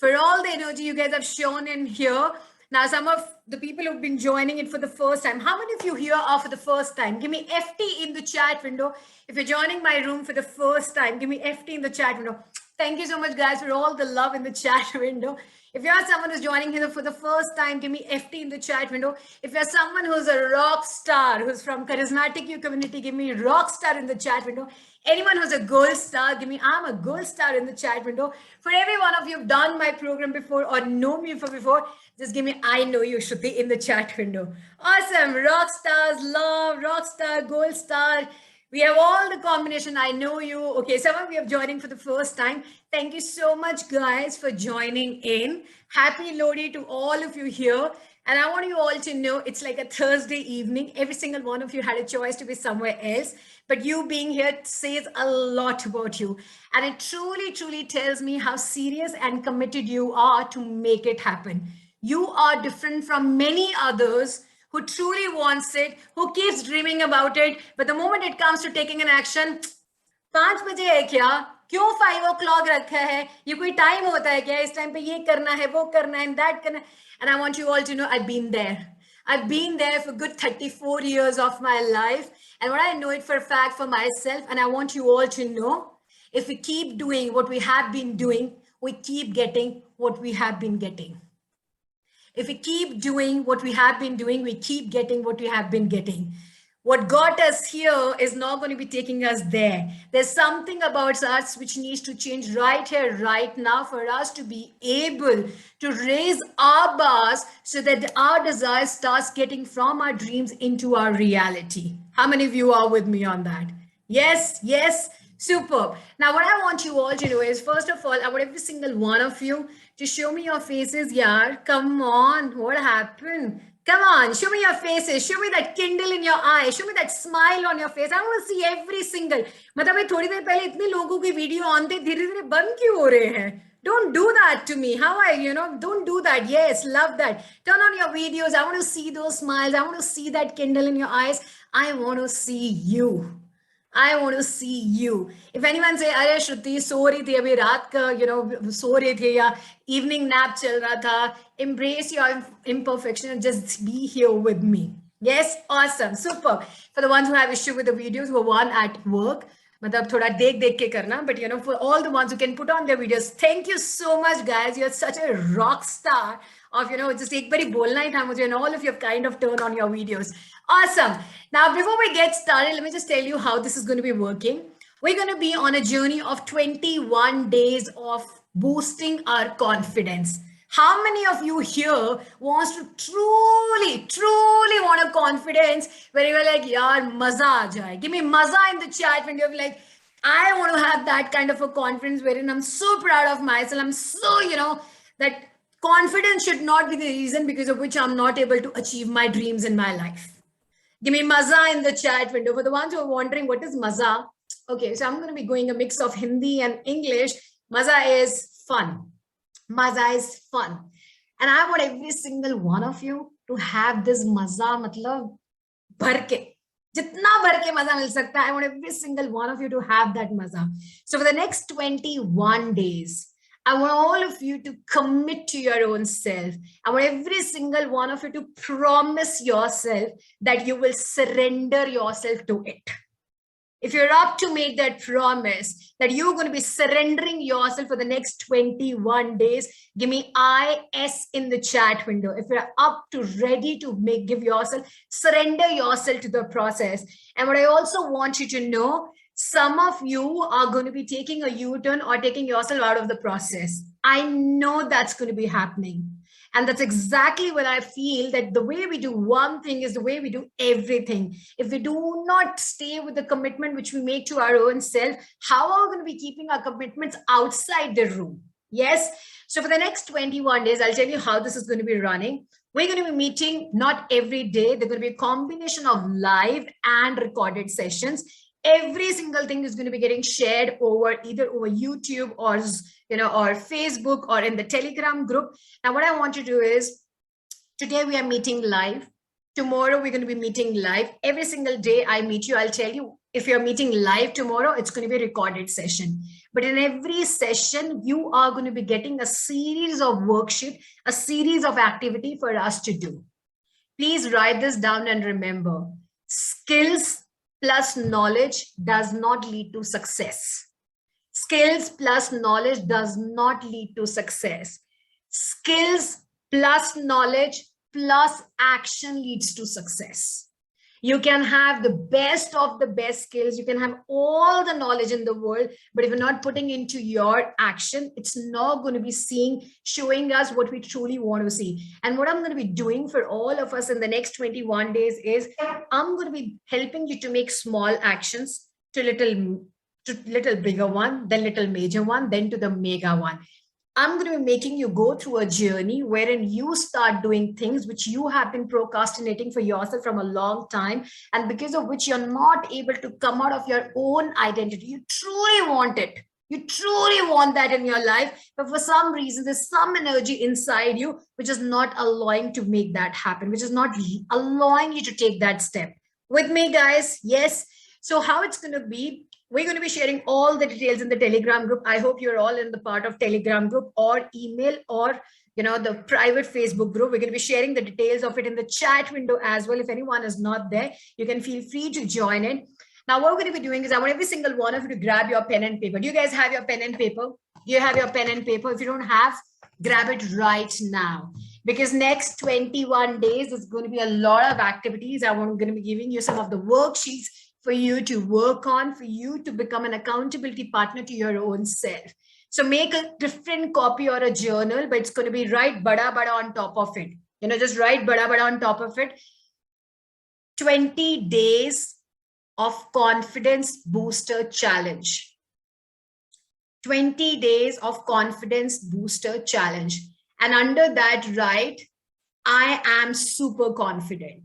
for all the energy you guys have shown in here. Now, some of the people who've been joining it for the first time, how many of you here are for the first time? Give me FT in the chat window. If you're joining my room for the first time, give me FT in the chat window. Thank you so much, guys, for all the love in the chat window. If you're someone who's joining here for the first time, give me FT in the chat window. If you're someone who's a rock star, who's from Charismatic You community, give me rock star in the chat window. Anyone who's a gold star, give me I'm a gold star in the chat window. For every one of you who've done my program before or know me for before, just give me I know you, Shruti, in the chat window. Awesome. Rock stars, love, rock star, gold star. We have all the combination. I know you. Okay, some of you are joining for the first time. Thank you so much, guys, for joining in. Happy Lodi to all of you here. And I want you all to know it's like a Thursday evening. Every single one of you had a choice to be somewhere else. But you being here says a lot about you. And it truly, truly tells me how serious and committed you are to make it happen. You are different from many others who truly wants it, who keeps dreaming about it. But the moment it comes to taking an action, 5 बजे है क्या? क्यों 5 o'clock रखा है? ये कोई time होता है क्या? इस time पे ये करना है, वो करना है, and that करना है. And I want you all to know I've been there. I've been there for good 34 years of my life. And what I know it for a fact for myself, and I want you all to know, if we keep doing what we have been doing, we keep getting what we have been getting. If we keep doing what we have been doing, we keep getting what we have been getting. What got us here is not going to be taking us there. There's something about us which needs to change right here, right now, for us to be able to raise our bars so that our desire starts getting from our dreams into our reality. How many of you are with me on that? Yes, yes, superb. Now, what I want you all to do is, first of all, I want every single one of you to show me your faces. Yaar, come on, what happened? Come on, show me your faces. Show me that kindle in your eye. Show me that smile on your face. I want to see every single. मतलब ये थोड़ी देर पहले इतने लोगों की video on थे, धीरे-धीरे बंद क्यों हो रहे हैं? Don't do that to me. How are you? Don't do that. Yes, love that. Turn on your videos. I want to see those smiles. I want to see that kindle in your eyes. I want to see you. I want to see you. If anyone say, "Arey Shruti, सो रही थी अभी रात का, सो रहे थे या evening nap चल रहा था," embrace your imperfection and just be here with me. Yes, awesome, super. For the ones who have issue with the videos, who are one at work, मतलब थोड़ा देख के करना. But for all the ones who can put on their videos, thank you so much, guys. You're such a rock star of just एक बारी बोलना ही था मुझे, and all of you have kind of turned on your videos. Awesome. Now, before we get started, let me just tell you how this is going to be working. We're going to be on a journey of 21 days of boosting our confidence. How many of you here wants to truly want a confidence where you're like, yaar, maza aa jaye. Give me maza in the chat when you're like, I want to have that kind of a confidence wherein I'm so proud of myself. I'm so, that confidence should not be the reason because of which I'm not able to achieve my dreams in my life. Give me maza in the chat window. For the ones who are wondering what is maza, okay, so I'm going to be going a mix of Hindi and English. Maza is fun. Maza is fun. And I want every single one of you to have this maza, matlab, bhar ke. Jitna bhar ke maza mil sakta, I want every single one of you to have that maza. So for the next 21 days, I want all of you to commit to your own self. I want every single one of you to promise yourself that you will surrender yourself to it. If you're up to make that promise that you're going to be surrendering yourself for the next 21 days, give me IS in the chat window. If you're up to ready to give yourself, surrender yourself to the process. And what I also want you to know, some of you are going to be taking a U-turn or taking yourself out of the process. I know that's going to be happening. And that's exactly what I feel, that the way we do one thing is the way we do everything. If we do not stay with the commitment which we make to our own self, how are we going to be keeping our commitments outside the room? Yes. So for the next 21 days, I'll tell you how this is going to be running. We're going to be meeting not every day. There's going to be a combination of live and recorded sessions. Every single thing is going to be getting shared either over YouTube or or Facebook or in the Telegram group. Now, what I want to do is, today we are meeting live. Tomorrow we're going to be meeting live. Every single day I meet you, I'll tell you If you're meeting live tomorrow, it's going to be a recorded session. But in every session, you are going to be getting a series of worksheet, a series of activity for us to do. Please write this down and remember, skills plus knowledge does not lead to success. Skills plus knowledge does not lead to success. Skills plus knowledge plus action leads to success. You can have the best of the best skills. You can have all the knowledge in the world, but if you're not putting into your action, it's not going to be showing us what we truly want to see. And what I'm going to be doing for all of us in the next 21 days is I'm going to be helping you to make small actions to little bigger one, then little major one, then to the mega one. I'm going to be making you go through a journey wherein you start doing things which you have been procrastinating for yourself from a long time, and because of which you're not able to come out of your own identity. You truly want it. You truly want that in your life, but for some reason, there's some energy inside you which is not allowing to make that happen, which is not allowing you to take that step. With me, guys? Yes. So how it's going to be, we're going to be sharing all the details in the Telegram group. I hope you're all in the part of Telegram group or email or, the private Facebook group. We're going to be sharing the details of it in the chat window as well. If anyone is not there, you can feel free to join in. Now, what we're going to be doing is I want every single one of you to grab your pen and paper. Do you guys have your pen and paper? Do you have your pen and paper? If you don't have, grab it right now. Because next 21 days, there's going to be a lot of activities. I'm going to be giving you some of the worksheets for you to work on, for you to become an accountability partner to your own self. So make a different copy or a journal, but it's going to be write bada bada on top of it. Just write bada bada on top of it. 20 days of confidence booster challenge. 20 days of confidence booster challenge. And under that, write, I am super confident.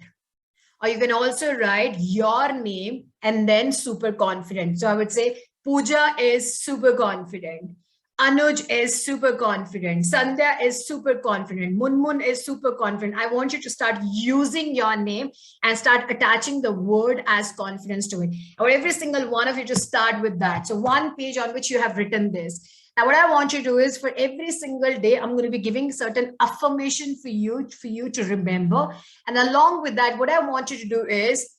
Or you can also write your name and then super confident. So I would say Pooja is super confident. Anuj is super confident. Sandhya is super confident. Munmun is super confident. I want you to start using your name and start attaching the word as confidence to it. Or every single one of you to start with that. So one page on which you have written this. Now, what I want you to do is for every single day, I'm going to be giving certain affirmation for you to remember. And along with that, what I want you to do is,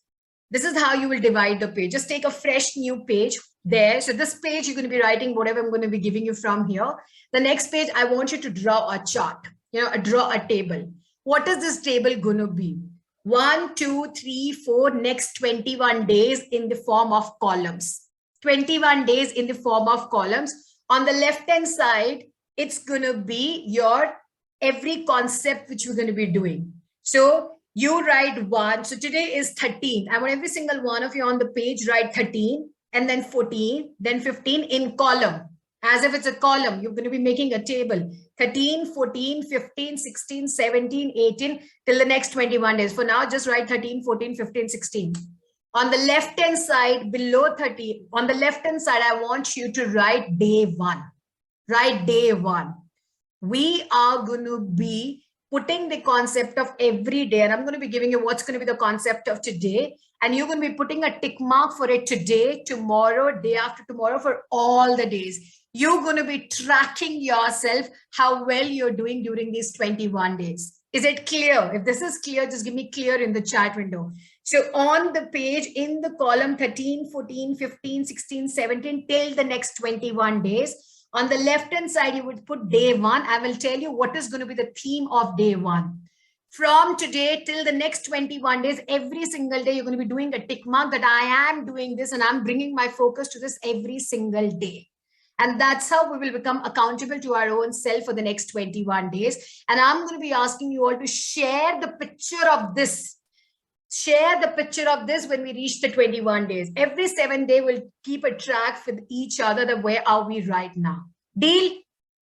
this is how you will divide the page. Just take a fresh new page there. So this page, you're going to be writing whatever I'm going to be giving you from here. The next page, I want you to draw a chart, draw a table. What is this table going to be? 1, 2, 3, 4, next 21 days in the form of columns. 21 days in the form of columns. On the left-hand side, it's going to be your every concept which we're going to be doing. So you write 1. So today is 13. I want every single one of you on the page write 13 and then 14, then 15 in column. As if it's a column, you're going to be making a table. 13, 14, 15, 16, 17, 18 till the next 21 days. For now, just write 13, 14, 15, 16. On the left-hand side, below 30, on the left-hand side, I want you to write day 1. Write day 1. We are going to be putting the concept of every day, and I'm going to be giving you what's going to be the concept of today, and you're going to be putting a tick mark for it today, tomorrow, day after tomorrow, for all the days. You're going to be tracking yourself, how well you're doing during these 21 days. Is it clear? If this is clear, just give me clear in the chat window. So on the page, in the column 13, 14, 15, 16, 17, till the next 21 days, on the left-hand side, you would put day 1. I will tell you what is going to be the theme of day 1. From today till the next 21 days, every single day, you're going to be doing a tick mark that I am doing this and I'm bringing my focus to this every single day. And that's how we will become accountable to our own self for the next 21 days. And I'm going to be asking you all to share the picture of this. Share the picture of this when we reach the 21 days. Every 7 day, we'll keep a track with each other that where are we right now. Deal?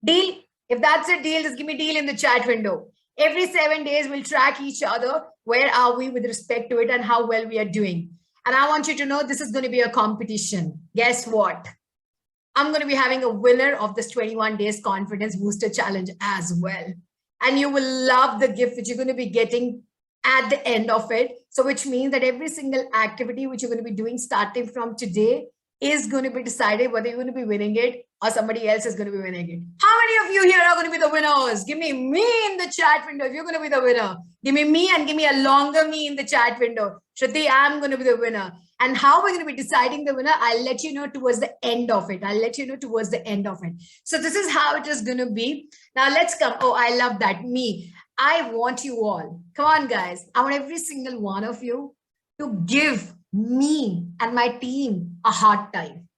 Deal? If that's a deal, just give me deal in the chat window. Every 7 days, we'll track each other. Where are we with respect to it and how well we are doing. And I want you to know this is going to be a competition. Guess what? I'm going to be having a winner of this 21 days confidence booster challenge as well. And you will love the gift that you're going to be getting at the end of it. So which means that every single activity which you're going to be doing starting from today is going to be decided whether you're going to be winning it or somebody else is going to be winning it. How many of you here are going to be the winners? Give me in the chat window if you're going to be the winner. Give me and give me a longer me in the chat window. Shruti, I'm going to be the winner. And how we're going to be deciding the winner, I'll let you know towards the end of it. So this is how it is going to be. Now let's come. Oh, I love that. Me. I want you all. Come on, guys. I want every single one of you to give me and my team a hard time.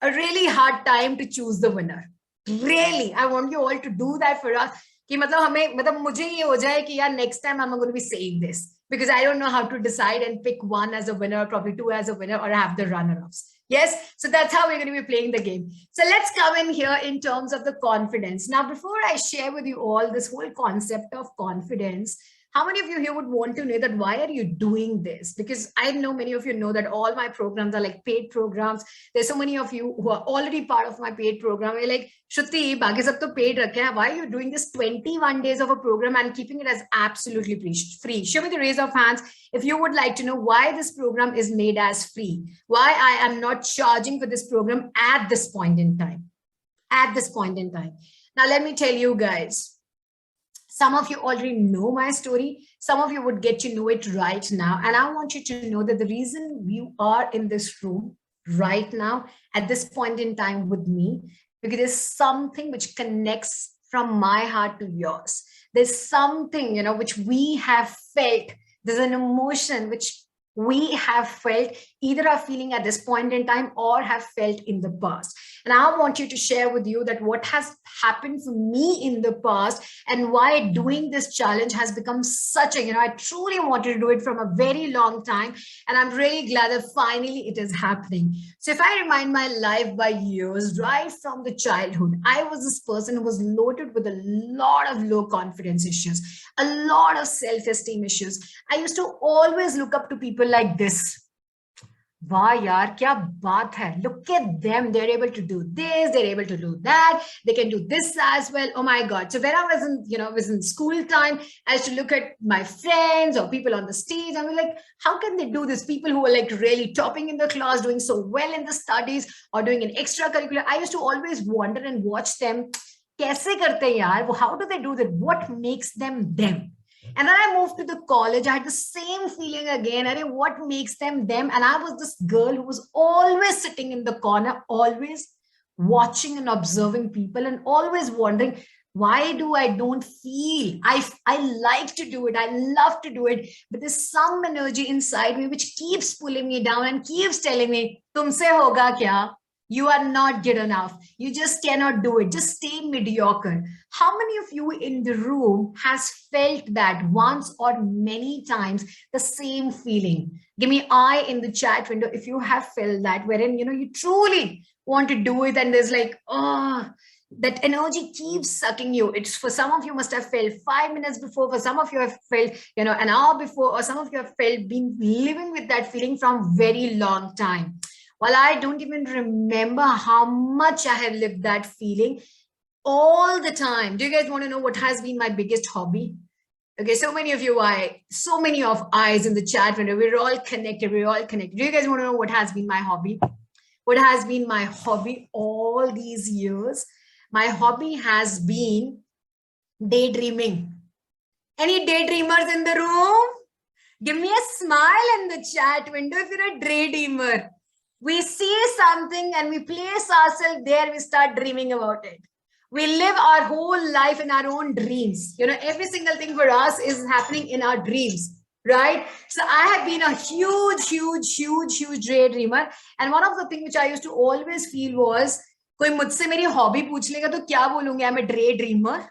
A really hard time to choose the winner. Really. I want you all to do that for us. कि मतलब मुझे ये हो जाए कि यार next time I'm going to be saying this because I don't know how to decide and pick one as a winner, probably two as a winner, or have the runner-ups. Yes, so that's how we're going to be playing the game. So let's come in here in terms of the confidence. Now, before I share with you all this whole concept of confidence, how many of you here would want to know that why are you doing this? Because I know many of you know that all my programs are like paid programs. There's so many of you who are already part of my paid program. You're like, Shruti, baaki sab to paid rakhe hai. Why are you doing this 21 days of a program and keeping it as absolutely free? Show me the raise of hands if you would like to know why this program is made as free. Why I am not charging for this program at this point in time. Now, let me tell you guys. Some of you already know my story. Some of you would get to know it right now. And I want you to know that the reason you are in this room right now, at this point in time with me, because there's something which connects from my heart to yours. There's something, which we have felt. There's an emotion which we have felt, either are feeling at this point in time or have felt in the past. And I want you to share with you that what has happened for me in the past and why doing this challenge has become such a, I truly wanted to do it from a very long time. And I'm really glad that finally it is happening. So if I remind my life by years, right from the childhood, I was this person who was loaded with a lot of low confidence issues, a lot of self-esteem issues. I used to always look up to people like this. Wow, yaar, kya baat hai. Look at them. They're able to do this. They're able to do that. They can do this as well. Oh my God. So when I was in school time, I used to look at my friends or people on the stage and be like, how can they do this? People who are like really topping in the class, doing so well in the studies or doing an extracurricular. I used to always wonder and watch them. Kaise karte hain yaar? How do they do that? What makes them them? And then I moved to the college. I had the same feeling again. What makes them them? And I was this girl who was always sitting in the corner, always watching and observing people and always wondering, why do I don't feel? I like to do it. I love to do it. But there's some energy inside me which keeps pulling me down and keeps telling me, tumse hoga kya? You are not good enough. You just cannot do it. Just stay mediocre. How many of you in the room has felt that once or many times, the same feeling? Give me I in the chat window if you have felt that, wherein, you truly want to do it and there's like, oh, that energy keeps sucking you. It's for some of you must have felt 5 minutes before, for some of you have felt, an hour before, or some of you have felt been living with that feeling from very long time. Well, I don't even remember how much I have lived that feeling all the time. Do you guys want to know what has been my biggest hobby? Okay, so many of you, so many of eyes in the chat window. We're all connected. Do you guys want to know what has been my hobby? What has been my hobby all these years? My hobby has been daydreaming. Any daydreamers in the room? Give me a smile in the chat window if you're a daydreamer. We see something and we place ourselves there, we start dreaming about it. We live our whole life in our own dreams. Every single thing for us is happening in our dreams, right? So I have been a huge daydreamer. And one of the things which I used to always feel was, koi mujhse meri hobby pooch lega to kya bolungi? I'm a daydreamer.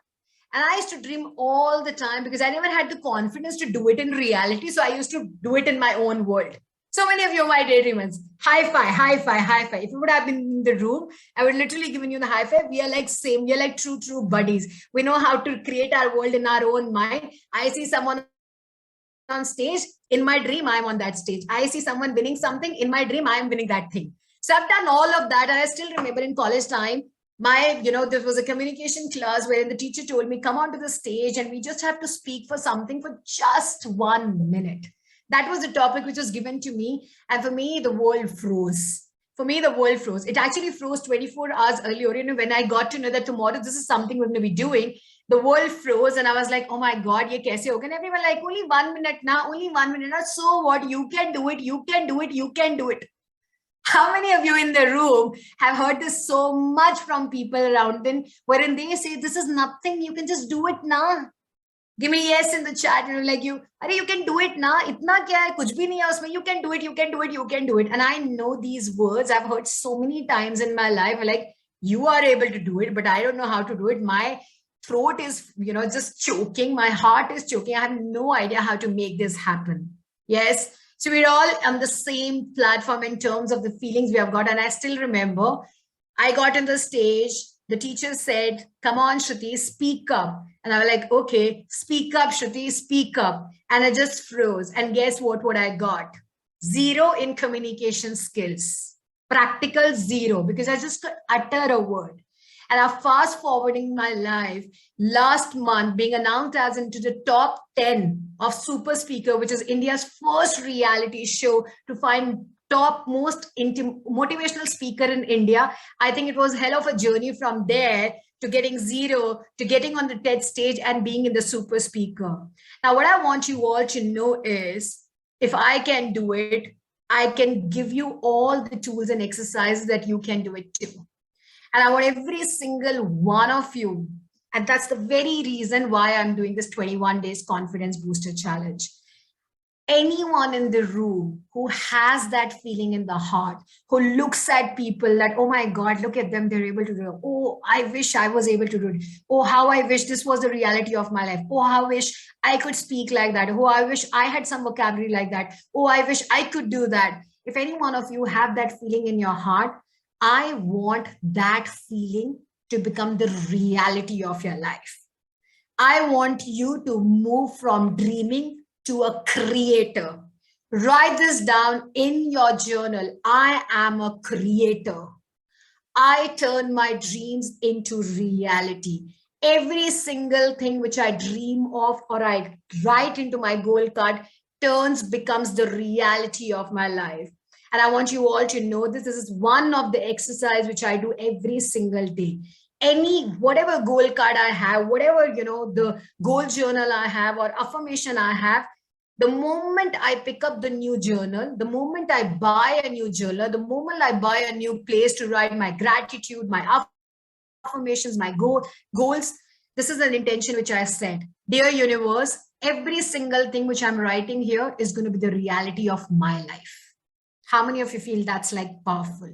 And I used to dream all the time because I never had the confidence to do it in reality. So I used to do it in my own world. So many of you are my daydreamers. High five. If you would have been in the room, I would literally given you the high five. We are like same. We are like true buddies. We know how to create our world in our own mind. I see someone on stage. In my dream, I'm on that stage. I see someone winning something. In my dream, I'm winning that thing. So I've done all of that. And I still remember in college time, there was a communication class wherein the teacher told me, come onto the stage and we just have to speak for something for just 1 minute. That was the topic which was given to me. And for me, the world froze. For me, the world froze. It actually froze 24 hours earlier. When I got to know that tomorrow this is something we're going to be doing, the world froze and I was like, oh my God, ye kaise hoga? And everyone like, only 1 minute now, only 1 minute now. So what? You can do it. You can do it. You can do it. How many of you in the room have heard this so much from people around them, wherein they say, this is nothing. You can just do it now. Give me yes in the chat. Like you can do it now. Itna kya hai? Kuch bhi nahi hai usme. You can do it. You can do it. You can do it. And I know these words. I've heard so many times in my life. Like, you are able to do it, but I don't know how to do it. My throat is, just choking. My heart is choking. I have no idea how to make this happen. Yes. So we're all on the same platform in terms of the feelings we have got. And I still remember I got on the stage. The teacher said, come on, Shruti, speak up. And I was like, okay, speak up, Shruti, speak up. And I just froze. And guess what I got? 0 in communication skills. Practical 0, because I just could utter a word. And I'm fast forwarding my life, last month being announced as into the top 10 of Super Speaker, which is India's first reality show to find top most motivational speaker in India. I think it was hell of a journey from there to getting 0 to getting on the TED stage and being in the Super Speaker. Now, what I want you all to know is, if I can do it, I can give you all the tools and exercises that you can do it too. And I want every single one of you, and that's the very reason why I'm doing this 21 days confidence booster challenge. Anyone in the room who has that feeling in the heart, who looks at people that, oh my God, look at them, they're able to do it. Oh, I wish I was able to do it. Oh, how I wish this was the reality of my life. Oh, how I wish I could speak like that. Oh, I wish I had some vocabulary like that. Oh, I wish I could do that. If any one of you have that feeling in your heart, I want that feeling to become the reality of your life. I want you to move from dreaming to a creator. Write this down in your journal. I am a creator. I turn my dreams into reality. Every single thing which I dream of or I write into my goal card becomes the reality of my life. And I want you all to know this is one of the exercises which I do every single day. Whatever goal card I have, whatever, the goal journal I have or affirmation I have, the moment I pick up the new journal, the moment I buy a new journal, the moment I buy a new place to write my gratitude, my affirmations, my goals, this is an intention which I set. Dear universe, every single thing which I'm writing here is going to be the reality of my life. How many of you feel that's like powerful?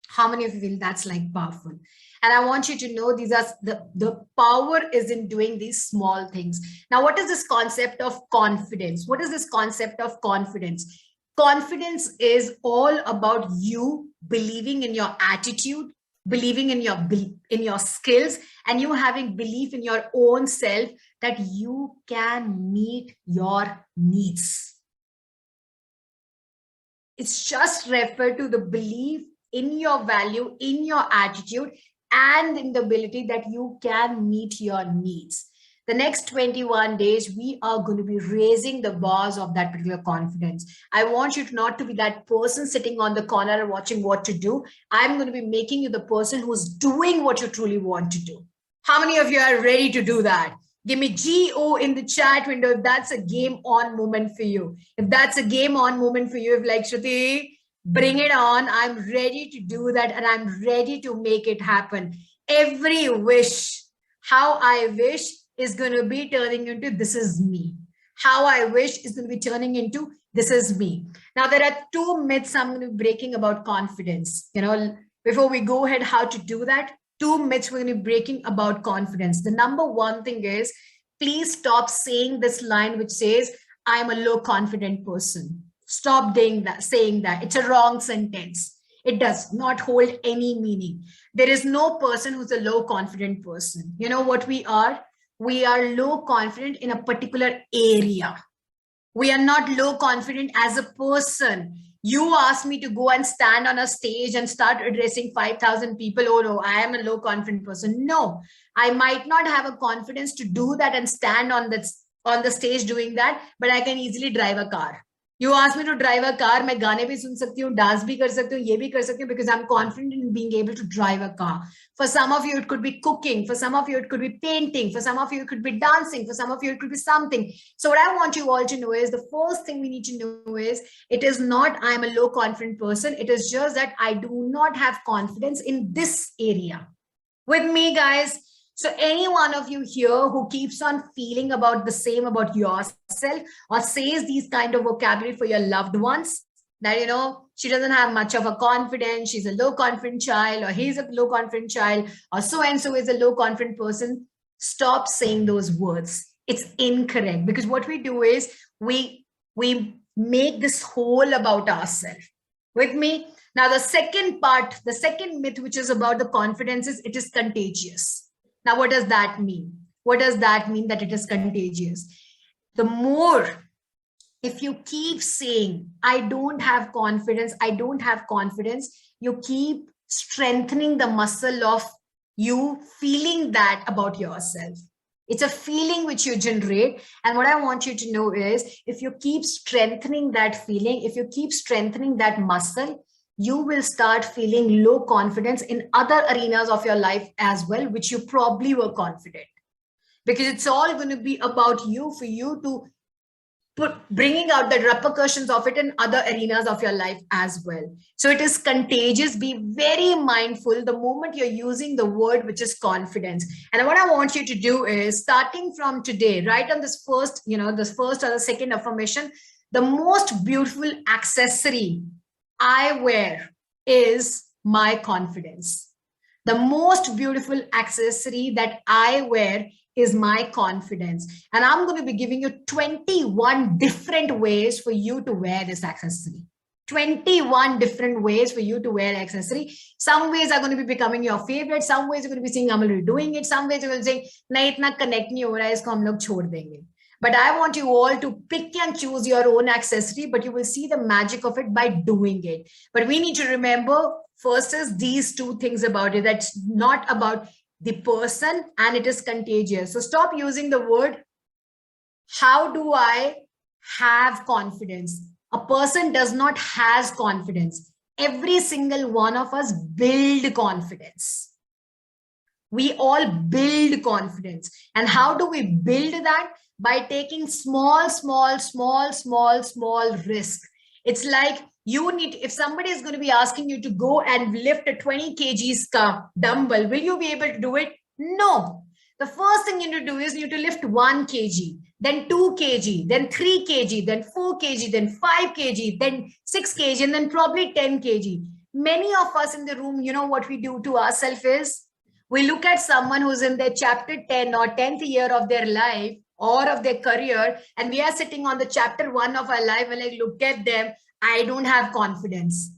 How many of you feel that's like powerful? And I want you to know these are the power is in doing these small things. Now, what is this concept of confidence? What is this concept of confidence? Confidence is all about you believing in your attitude, believing in your skills, and you having belief in your own self that you can meet your needs. It's just referred to the belief in your value, in your attitude, and in the ability that you can meet your needs. The next 21 days, we are going to be raising the bars of that particular confidence. I want you to not to be that person sitting on the corner and watching what to do. I'm going to be making you the person who's doing what you truly want to do. How many of you are ready to do that? Give me GO in the chat window if that's a game on moment for you. If that's a game on moment for you, if like, Shruti, bring it on. I'm ready to do that and I'm ready to make it happen. Every wish, how I wish is going to be turning into this is me. How I wish is going to be turning into this is me. Now, there are 2 myths I'm going to be breaking about confidence. Before we go ahead, how to do that, 2 myths we're going to be breaking about confidence. The number 1 thing is, please stop saying this line which says, I'm a low confident person. Stop saying that. It's a wrong sentence. It does not hold any meaning. There is no person who's a low confident person. You know what we are? We are low confident in a particular area. We are not low confident as a person. You asked me to go and stand on a stage and start addressing 5,000 people. Oh no, I am a low confident person. No, I might not have a confidence to do that and stand on the stage doing that, but I can easily drive a car. You ask me to drive a car, मैं गाने भी सुन सकती हूँ, dance भी कर सकती हूँ, ये भी कर सकती हूँ, because I'm confident in being able to drive a car. For some of you, it could be cooking. For some of you, it could be painting. For some of you, it could be dancing. For some of you, it could be something. So what I want you all to know is, the first thing we need to know is, it is not I'm a low confident person. It is just that I do not have confidence in this area. With me, guys. So any one of you here who keeps on feeling about the same about yourself, or says these kind of vocabulary for your loved ones, that, you know, she doesn't have much of a confidence, she's a low confident child, or he's a low confident child, or so and so is a low confident person, stop saying those words. It's incorrect, because what we do is we make this whole about ourselves. With me? Now, the second part, the second myth, which is about the confidence, is it is contagious. Now, what does that mean? What does that mean that it is contagious? The more, if you keep saying, I don't have confidence, I don't have confidence, you keep strengthening the muscle of you feeling that about yourself. It's a feeling which you generate. And what I want you to know is, if you keep strengthening that feeling, if you keep strengthening that muscle, you will start feeling low confidence in other arenas of your life as well, which you probably were confident. Because it's all going to be about you, for you to bringing out the repercussions of it in other arenas of your life as well. So it is contagious. Be very mindful the moment you're using the word which is confidence. And what I want you to do is, starting from today, right on this first, this first or the second affirmation, the most beautiful accessory I wear is my confidence. The most beautiful accessory that I wear is my confidence. And I'm going to be giving you 21 different ways for you to wear this accessory. 21 different ways for you to wear accessory. Some ways are going to be becoming your favorite. Some ways you're going to be saying, I'm already doing it. Some ways you're going to be saying, nahi, itna connect nahi ho raha hai, isko hum log chhod denge. But I want you all to pick and choose your own accessory, but you will see the magic of it by doing it. But we need to remember, first is these two things about it. That's not about the person, and it is contagious. So stop using the word, how do I have confidence? A person does not has confidence. Every single one of us build confidence. We all build confidence. And how do we build that? By taking small risk. It's like, you need, if somebody is going to be asking you to go and lift a 20 kgs dumbbell, will you be able to do it? No. The first thing you need to do is, you need to lift 1 kg, then 2 kg, then 3 kg, then 4 kg, then 5 kg, then 6 kg, and then probably 10 kg. Many of us in the room, you know what we do to ourselves is, we look at someone who's in their chapter 10 or 10th year of their life or of their career, and we are sitting on the chapter 1 of our life, and like, look at them, I don't have confidence.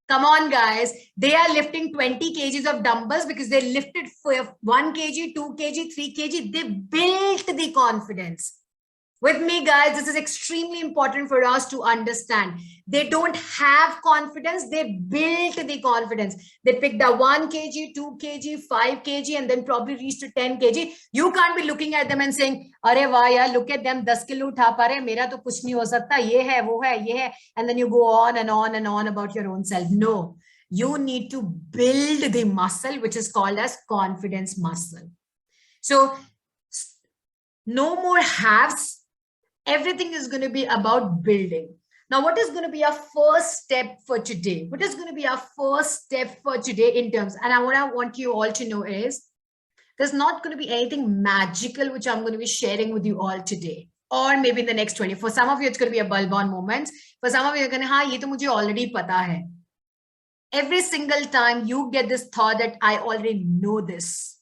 Come on, guys. They are lifting 20 kgs of dumbbells because they lifted 1 kg, 2 kg, 3 kg. They built the confidence. With me, guys, this is extremely important for us to understand. They don't have confidence. They built the confidence. They picked up 1 kg, 2 kg, 5 kg, and then probably reached to 10 kg. You can't be looking at them and saying, "Arey wah yaar, look at them, 10 kilo utha pa rahe, mera to kuch nahi ho sakta, ye hai, wo hai, ye hai." And then you go on and on and on about your own self. No, you need to build the muscle, which is called as confidence muscle. So no more haves. Everything is going to be about building. Now, what is going to be our first step for today? What is going to be our first step for today in terms? And what I want you all to know is, there's not going to be anything magical which I'm going to be sharing with you all today, or maybe in the next 20. For some of you, it's going to be a bulb-on moment. For some of you, you're going to, हाँ, ये तो मुझे already पता है. Every single time you get this thought that I already know this,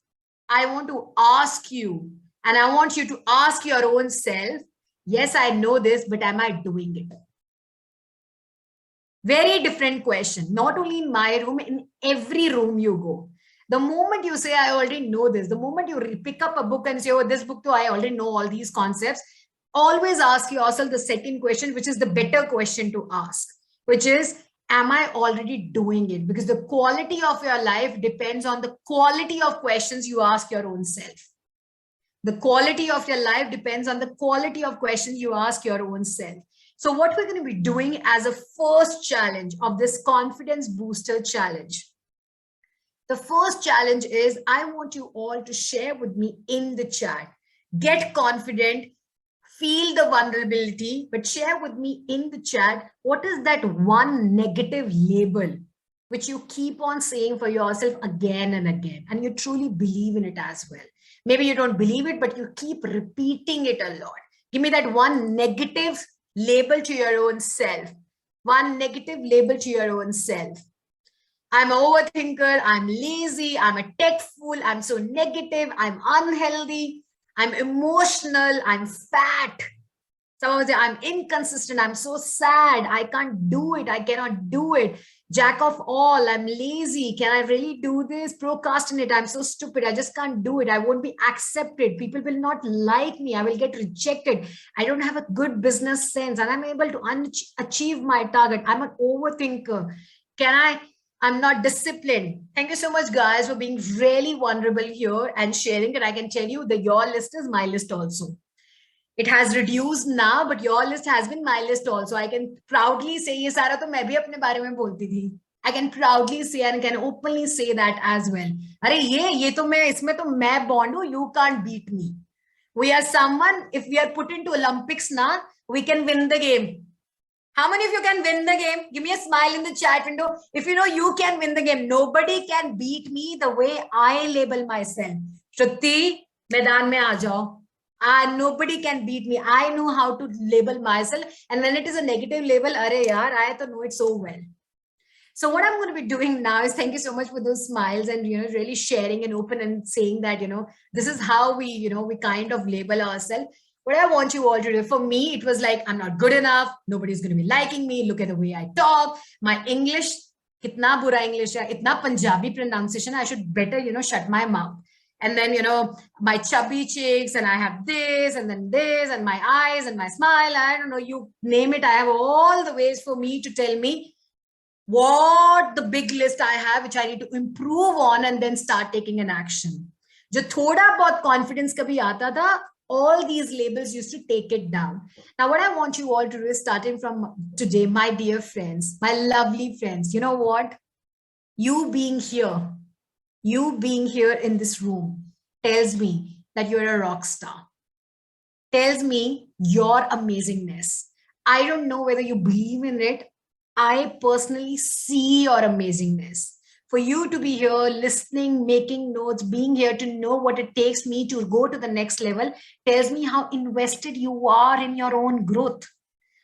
I want to ask you, and I want you to ask your own self, yes, I know this, but am I doing it? Very different question. Not only in my room, in every room you go. The moment you say, I already know this, the moment you pick up a book and say, oh, this book too, I already know all these concepts, always ask yourself the second question, which is the better question to ask, which is, am I already doing it? Because the quality of your life depends on the quality of questions you ask your own self. The quality of your life depends on the quality of questions you ask your own self. So what we're going to be doing as a first challenge of this confidence booster challenge. The first challenge is I want you all to share with me in the chat. Get confident, feel the vulnerability, but share with me in the chat, what is that one negative label which you keep on saying for yourself again and again, and you truly believe in it as well. Maybe you don't believe it, but you keep repeating it a lot. Give me that one negative label to your own self. One negative label to your own self. I'm an overthinker, I'm lazy, I'm a tech fool, I'm so negative, I'm unhealthy, I'm emotional, I'm fat. Someone will say, I'm inconsistent, I'm so sad, I can't do it, I cannot do it. Jack of all, I'm lazy, can I really do this? Procrastinate, I'm so stupid, I just can't do it, I won't be accepted, people will not like me, I will get rejected, I don't have a good business sense, and I'm able to achieve my target, I'm an overthinker. I'm not disciplined. Thank you so much, guys, for being really vulnerable here and sharing it. I can tell you that your list is my list also. It has reduced now, but your list has been my list also. I can proudly say, ये सारा तो मैं भी अपने बारे में बोलती थी. I can proudly say and can openly say that as well. अरे ये तो मैं इसमें तो मैं bond हूँ. You can't beat me. We are someone. If we are put into Olympics now, we can win the game. How many of you can win the game? Give me a smile in the chat window. If you know you can win the game, nobody can beat me the way I label myself. Shruti, मैदान में आ जाओ. Nobody can beat me. I know how to label myself. And when it is a negative label, arey yaar, I to know it so well. So what I'm going to be doing now is thank you so much for those smiles and, really sharing and open and saying that, this is how we, we kind of label ourselves. What I want you all to do, for me, it was like, I'm not good enough. Nobody's going to be liking me. Look at the way I talk. My English, kitna bura English hai, itna Punjabi pronunciation. I should better, shut my mouth. And then, my chubby cheeks, and I have this, and then this, and my eyes, and my smile. I don't know, you name it. I have all the ways for me to tell me what the big list I have, which I need to improve on, and then start taking an action. Jo thoda bahut confidence kabhi aata tha, all these labels used to take it down. Now, what I want you all to do is starting from today, my dear friends, my lovely friends, you know what? You being here in this room tells me that you're a rock star, tells me your amazingness. I don't know whether you believe in it. I personally see your amazingness. For you to be here, listening, making notes, being here to know what it takes me to go to the next level tells me how invested you are in your own growth,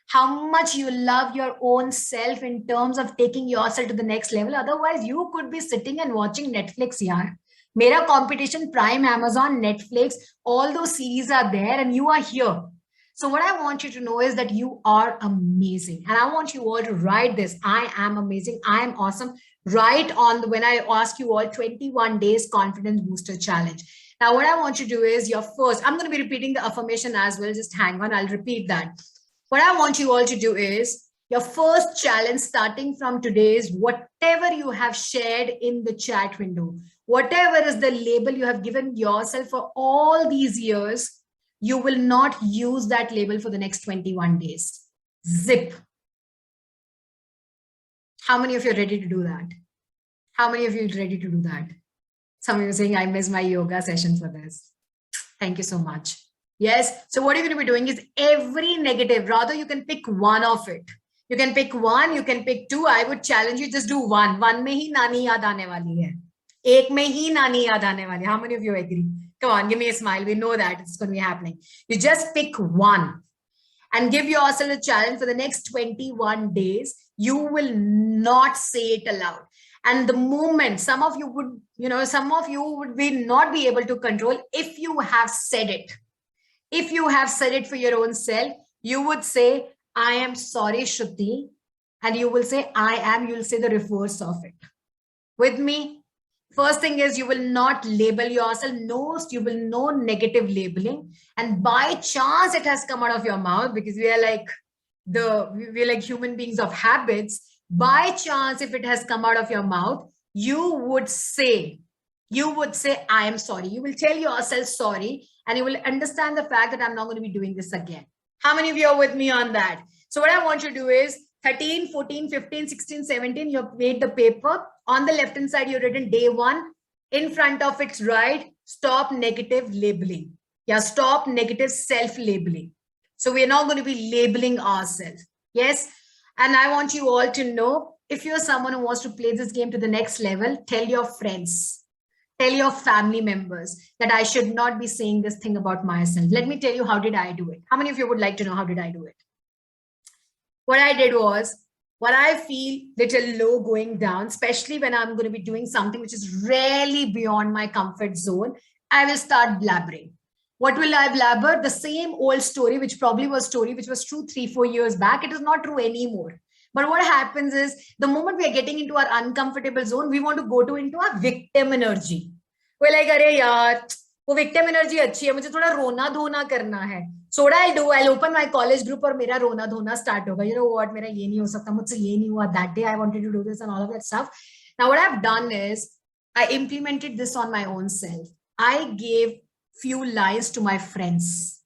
how much you love your own self in terms of taking yourself to the next level. Otherwise, you could be sitting and watching Netflix, yaar. Mera competition, Prime, Amazon, Netflix, all those series are there and you are here. So what I want you to know is that you are amazing. And I want you all to write this. I am amazing. I am awesome. Right on when I ask you all 21 days confidence booster challenge. Now, what I want you to do is your first, I'm going to be repeating the affirmation as well. Just hang on. I'll repeat that. What I want you all to do is your first challenge starting from today is whatever you have shared in the chat window, whatever is the label you have given yourself for all these years, you will not use that label for the next 21 days. Zip. How many of you are ready to do that? How many of you are ready to do that? Some of you are saying, I miss my yoga session for this. Thank you so much. Yes. So what you're going to be doing is every negative, rather you can pick one of it. You can pick one, you can pick two. I would challenge you, just do one. One में ही नानी याद आने वाली है. एक में ही नानी याद आने वाली है. How many of you agree? Come on, give me a smile. We know that it's going to be happening. You just pick one and give yourself a challenge for the next 21 days. You will not say it aloud. And the moment some of you would, some of you would not be able to control if you have said it. If you have said it for your own self, you would say, I am sorry, Shruti. And you will say, you'll say the reverse of it. With me, first thing is you will not label yourself. No, you will no negative labeling. And by chance it has come out of your mouth, because we are like human beings of habits. By chance, if it has come out of your mouth, you would say, I am sorry. You will tell yourself sorry, and you will understand the fact that I'm not going to be doing this again. How many of you are with me on that? So what I want you to do is 13, 14, 15, 16, 17, you've made the paper. On the left-hand side, you've written day 1. In front of it's right, stop negative labeling. Yeah, stop negative self-labeling. So we're not going to be labeling ourselves. Yes. And I want you all to know, if you're someone who wants to play this game to the next level, tell your friends, tell your family members that I should not be saying this thing about myself. Let me tell you, how did I do it? How many of you would like to know how did I do it? What I did was, what I feel little low going down, especially when I'm going to be doing something which is really beyond my comfort zone, I will start blabbering. What will I blabber? The same old story, which probably was story which was true 3-4 years back. It is not true anymore. But what happens is, the moment we are getting into our uncomfortable zone, we want to go into our victim energy. We're like, अरे यार, वो victim energy अच्छी है, मुझे थोड़ा रोना धोना करना है. So what I'll do, I'll open my college group और मेरा रोना धोना start होगा. You know what, मेरा ये नहीं हो सकता, मुझसे ये नहीं हुआ, that day I wanted to do this and all of that stuff. Now what I've done is, I implemented this on my own self. I gave few lines to my friends.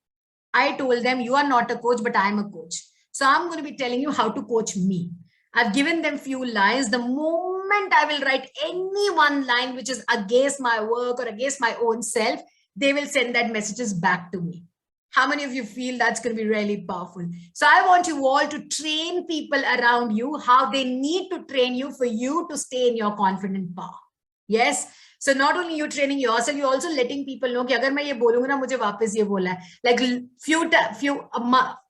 I told them, you are not a coach, but I'm a coach. So I'm going to be telling you how to coach me. I've given them few lines. The moment I will write any one line which is against my work or against my own self, they will send that messages back to me. How many of you feel that's going to be really powerful? So I want you all to train people around you how they need to train you for you to stay in your confident power. Yes. So not only you training yourself, you're also letting people know कि अगर मैं ये बोलूंगा ना, मुझे वापस ये बोलना है. Like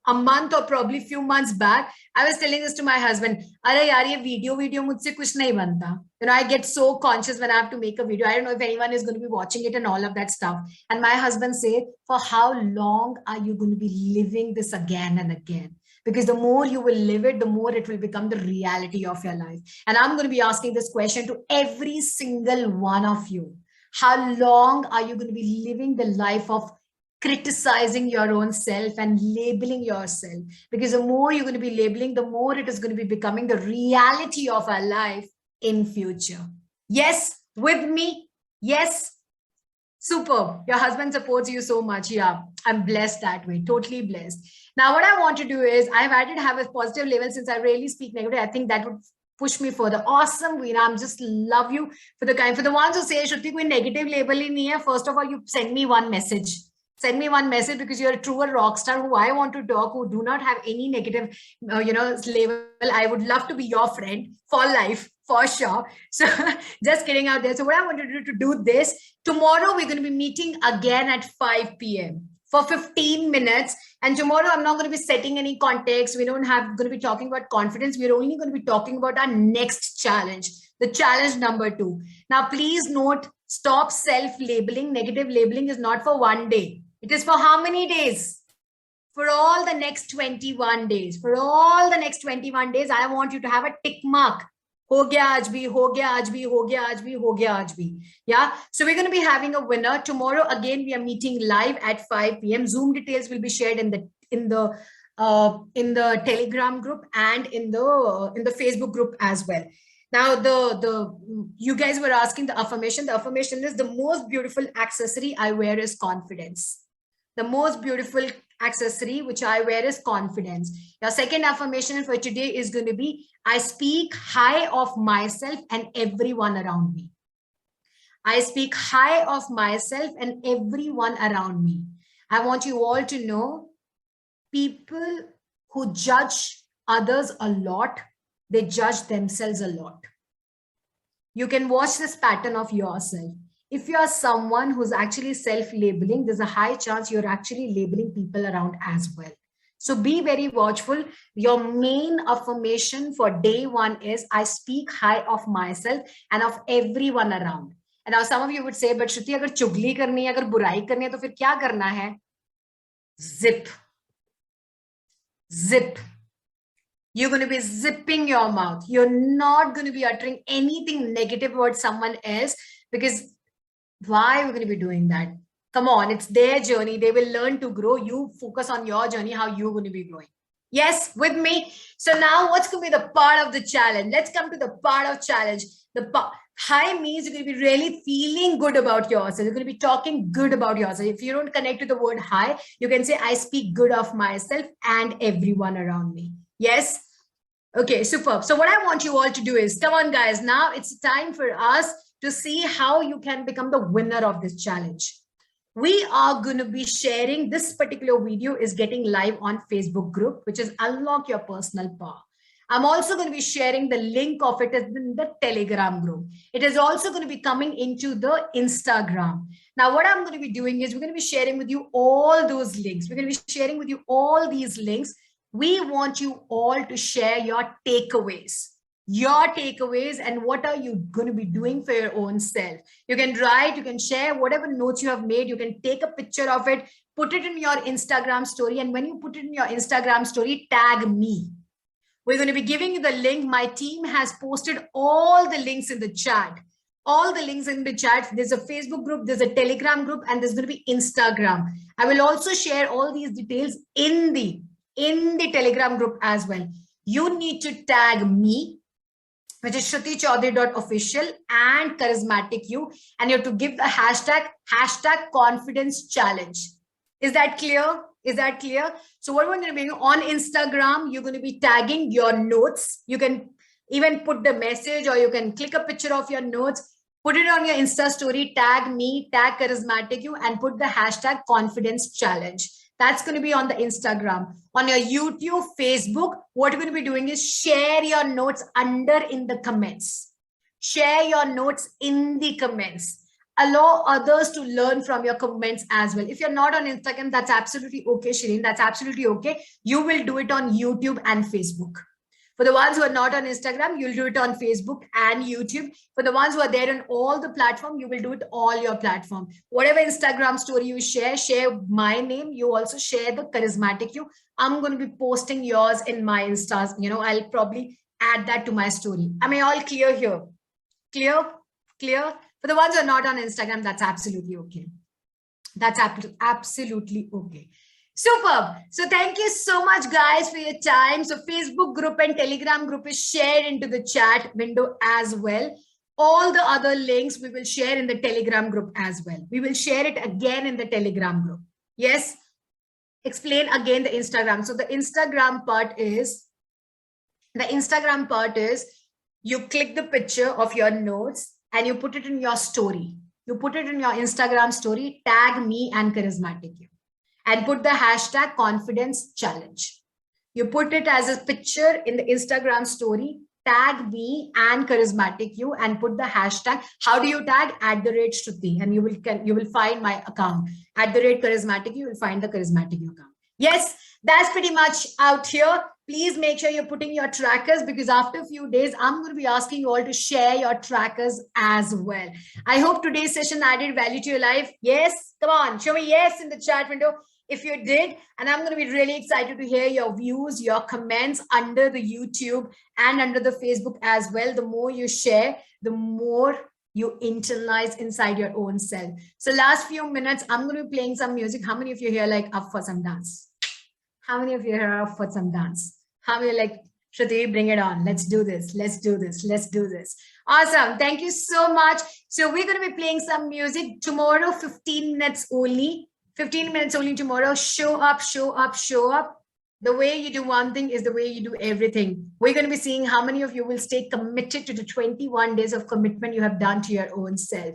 a month or probably few months back, I was telling this to my husband. अरे यार ये video मुझसे कुछ नहीं बनता. You know, I get so conscious when I have to make a video. I don't know if anyone is going to be watching it and all of that stuff. And my husband said, for how long are you going to be living this again and again? Because the more you will live it, the more it will become the reality of your life. And I'm going to be asking this question to every single one of you. How long are you going to be living the life of criticizing your own self and labeling yourself? Because the more you're going to be labeling, the more it is going to be becoming the reality of our life in future. Yes, with me. Yes. Super. Your husband supports you so much. Yeah, I'm blessed that way. Totally blessed. Now, what I want to do is, I've added have a positive level since I rarely speak negative. I think that would push me further. Awesome, Veena. I'm just love you for the ones who say, Shruti, koi negative label hi nahi hai. First of all, you send me one message. Send me one message, because you're a true rock star who I want to talk, who do not have any negative, label. I would love to be your friend for life, for sure. So just kidding out there. So what I want to do this, tomorrow we're going to be meeting again at 5 p.m. for 15 minutes. And tomorrow I'm not going to be setting any context. We don't have going to be talking about confidence. We're only going to be talking about our next challenge, the challenge number 2. Now, please note, stop self-labeling. Negative labeling is not for one day. It is for how many days? For all the next 21 days. For all the next 21 days, I want you to have a tick mark. Ho gaya aaj bhi, ho gaya aaj bhi, ho gaya aaj bhi, ho gaya aaj bhi. Yeah. So we're going to be having a winner tomorrow. Again, we are meeting live at 5 p.m. Zoom details will be shared in the Telegram group and in the Facebook group as well. Now, you guys were asking the affirmation. The affirmation is, the most beautiful accessory I wear is confidence. The most beautiful accessory which I wear is confidence. Your second affirmation for today is going to be, I speak high of myself and everyone around me. I speak high of myself and everyone around me. I want you all to know, people who judge others a lot, they judge themselves a lot. You can watch this pattern of yourself. If you are someone who's actually self-labeling, there's a high chance you're actually labeling people around as well. So be very watchful. Your main affirmation for day 1 is, I speak high of myself and of everyone around. And now some of you would say, but Shruti, agar chugli karni hai, agar burai karni hai, to fir kya karna hai? Zip. Zip. You're going to be zipping your mouth. You're not going to be uttering anything negative about someone else, because why are we going to be doing that? Come on, it's their journey. They will learn to grow. You focus on your journey, how you're going to be growing. Yes, with me. So now what's going to be the part of the challenge? Let's come to the part of challenge. Hi means you're going to be really feeling good about yourself. You're going to be talking good about yourself. If you don't connect to the word hi, you can say, I speak good of myself and everyone around me. Yes? Okay, superb. So what I want you all to do is, come on, guys, now it's time for us to see how you can become the winner of this challenge. We are going to be sharing this particular video is getting live on Facebook group, which is Unlock Your Personal Power. I'm also going to be sharing the link of it in the Telegram group. It is also going to be coming into the Instagram. Now, what I'm going to be doing is we're going to be sharing with you all those links. We're going to be sharing with you all these links. We want you all to share your takeaways and what are you going to be doing for your own self. You can write, you can share whatever notes you have made, you can take a picture of it, put it in your Instagram story, and when you put it in your Instagram story, tag me. We're going to be giving you the link. My team has posted all the links in the chat. All the links in the chat. There's a Facebook group, there's a Telegram group, and there's going to be Instagram. I will also share all these details in the Telegram group as well. You need to tag me, which is shruti.chaudhary.official and charismatic you, and you have to give the hashtag confidence challenge. Is that clear? Is that clear? So what we're going to be doing on Instagram, you're going to be tagging your notes. You can even put the message, or you can click a picture of your notes, put it on your Insta story, tag me, tag charismatic you, and put the hashtag confidence challenge. That's going to be on the Instagram. On your YouTube, Facebook, what you're going to be doing is share your notes under in the comments. Share your notes in the comments. Allow others to learn from your comments as well. If you're not on Instagram, that's absolutely okay, Shireen. That's absolutely okay. You will do it on YouTube and Facebook. For the ones who are not on Instagram, you'll do it on Facebook and YouTube. For the ones who are there on all the platform, you will do it all your platform. Whatever Instagram story you share my name. You also share the charismatic you. I'm going to be posting yours in my Instas. I'll probably add that to my story. Am I all clear here? Clear? For the ones who are not on Instagram, that's absolutely okay. That's absolutely okay. Superb. So thank you so much, guys, for your time. So Facebook group and Telegram group is shared into the chat window as well. All the other links we will share in the Telegram group as well. We will share it again in the Telegram group. Yes. Explain again the Instagram. So the Instagram part is you click the picture of your notes and you put it in your story. You put it in your Instagram story, tag me and charismatic you, and put the hashtag confidence challenge. You put it as a picture in the Instagram story, tag me and charismatic you, and put the hashtag. How do you tag? @Shruti, and you will find my account. @charismatic you will find the charismatic you account. Yes, that's pretty much out here. Please make sure you're putting your trackers, because after a few days, I'm going to be asking you all to share your trackers as well. I hope today's session added value to your life. Yes, come on, show me yes in the chat window if you did. And I'm going to be really excited to hear your views, your comments under the YouTube and under the Facebook as well. The more you share, the more you internalize inside your own self. So last few minutes, I'm going to be playing some music. How many of you here like up for some dance? How many of you here are up for some dance? How many like, Shruti, bring it on. Let's do this. Let's do this. Let's do this. Awesome. Thank you so much. So we're going to be playing some music tomorrow, 15 minutes only. 15 minutes only tomorrow. Show up, show up, show up. The way you do one thing is the way you do everything. We're going to be seeing how many of you will stay committed to the 21 days of commitment you have done to your own self.